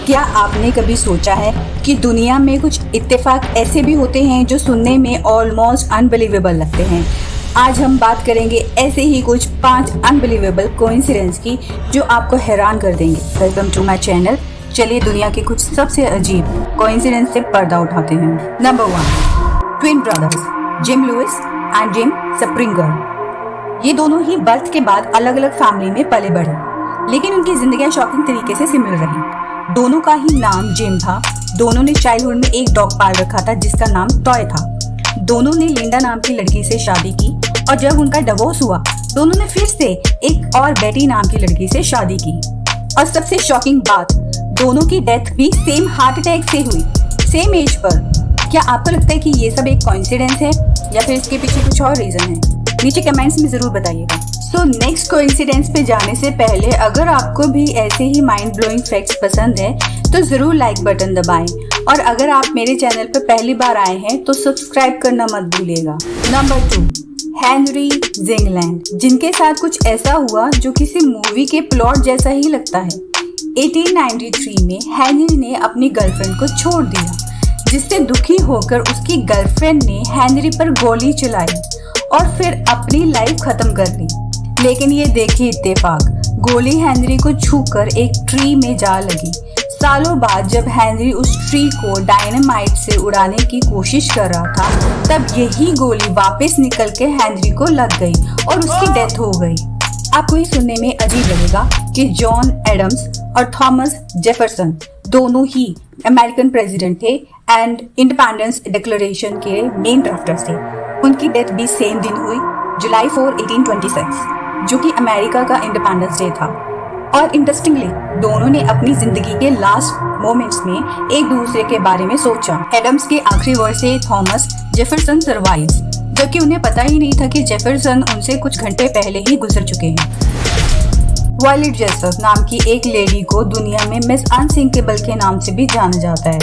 क्या आपने कभी सोचा है कि दुनिया में कुछ इत्तेफाक ऐसे भी होते हैं जो सुनने में ऑलमोस्ट अनबिलीवेबल लगते हैं। आज हम बात करेंगे ऐसे ही कुछ 5 अनबिलीवेबल कोइंसिडेंस की जो आपको हैरान कर देंगे। Welcome to my channel. चलिए दुनिया के कुछ सबसे अजीब कोइंसिडेंस से पर्दा उठाते हैं। Number 1, twin brothers Jim Lewis and Jim Springer. ये दोनों ही बर्थ के बाद अलग अलग फैमिली में पले बढ़े, लेकिन उनकी जिंदगियां शॉकिंग तरीके से सिमिलर रही। दोनों का ही नाम जिम था। दोनों ने चाइल्डहुड में एक डॉग पाल रखा था जिसका नाम टॉय था। दोनों ने लिंडा नाम की लड़की से शादी की और जब उनका डिवोर्स हुआ दोनों ने फिर से एक और बेटी नाम की लड़की से शादी की। और सबसे शॉकिंग बात, दोनों की डेथ भी सेम हार्ट अटैक से हुई, सेम एज पर। क्या आपको लगता है कि ये सब एक कोइंसिडेंस है या फिर इसके पीछे कुछ और रीजन है? नीचे कमेंट्स में जरूर बताइएगा। सो नेक्स्ट कोइंसिडेंस पे जाने से पहले अगर आपको भी ऐसे ही माइंड ब्लोइंग फैक्ट्स पसंद है तो जरूर लाइक बटन दबाएं, और अगर आप मेरे चैनल पर पहली बार आए हैं तो सब्सक्राइब करना मत भूलिएगा। नंबर 2, हेनरी जिंगलैंड, जिनके साथ कुछ ऐसा हुआ जो किसी मूवी के प्लॉट जैसा ही लगता है। 1893 में हेनरी ने अपनी गर्लफ्रेंड को छोड़ दिया, जिससे दुखी होकर उसकी गर्लफ्रेंड ने हेनरी पर गोली चलाई और फिर अपनी लाइफ खत्म कर ली। लेकिन ये देखिए इत्तेफाक, गोली हेनरी को छूकर एक ट्री में जा लगी। सालों बाद जब हेनरी उस ट्री को डायनामाइट से उड़ाने की कोशिश कर रहा था तब यही गोली वापस निकल के हेनरी को लग गई और उसकी डेथ हो गई। आपको ये सुनने में अजीब लगेगा कि जॉन एडम्स और थॉमस जेफरसन दोनों ही अमेरिकन प्रेसिडेंट थे एंड इंडिपेंडेंस डिक्लेरेशन के मेन ड्राफ्टर्स थे। उनकी डेथ भी सेम दिन हुई, जुलाई 4, 1826, जो कि अमेरिका का इंडिपेंडेंस डे था। और इंटरेस्टिंगली दोनों ने अपनी जिंदगी के लास्ट मोमेंट्स में एक दूसरे के बारे में सोचा। एडम्स के आखिरी वर्ष से थॉमस जेफरसन सर्वाइव्स, जबकि उन्हें पता ही नहीं था कि जेफरसन उनसे कुछ घंटे पहले ही गुजर चुके हैं। वायलेट जेसस नाम की एक लेडी को दुनिया में मिस अनसिंकेबल के नाम से भी जाना जाता है।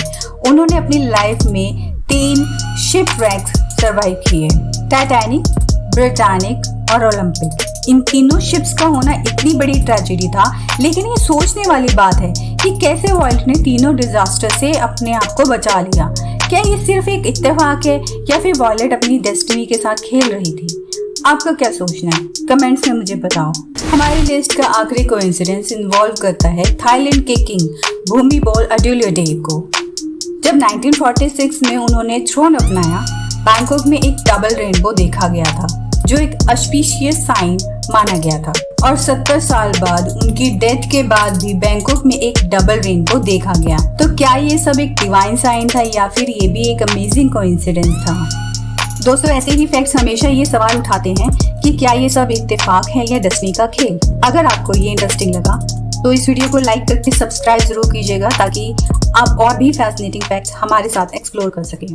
उन्होंने अपनी लाइफ में 3 शिपरेक्स सर्वाइव किए, टाइटैनिक, ब्रिटानिक और ओलंपिक। इन तीनों शिप्स का होना इतनी बड़ी ट्रेजेडी था, लेकिन ये सोचने वाली बात है कि कैसे वायलेट ने तीनों डिजास्टर से अपने आप को बचा लिया। क्या ये सिर्फ एक इत्तेफाक है या फिर वायलेट अपनी डेस्टिनी के साथ खेल रही थी? आपका क्या सोचना है? कमेंट्स में मुझे बताओ। हमारी लिस्ट का आखिरी कोइंसिडेंस इन्वॉल्व करता है थाईलैंड के किंग भूमिबोल अडुल्योदेव को। जब 1946 में उन्होंने थ्रोन अपनाया, बैंकॉक में एक डबल रेनबो देखा गया था जो एक ऑस्पिशियस साइन माना गया था। और 70 साल बाद उनकी डेथ के बाद भी बैंकॉक में एक डबल रेनबो देखा गया। तो क्या ये सब एक डिवाइन साइन था या फिर ये भी एक अमेजिंग कोइंसिडेंस था? दोस्तों, ऐसे ही फैक्ट्स हमेशा ये सवाल उठाते हैं कि क्या ये सब इत्तेफाक है या डेस्टिनी का खेल। अगर आपको ये इंटरेस्टिंग लगा तो इस वीडियो को लाइक करके सब्सक्राइब जरूर कीजिएगा ताकि आप और भी फैसिनेटिंग फैक्ट्स हमारे साथ एक्सप्लोर कर सकें।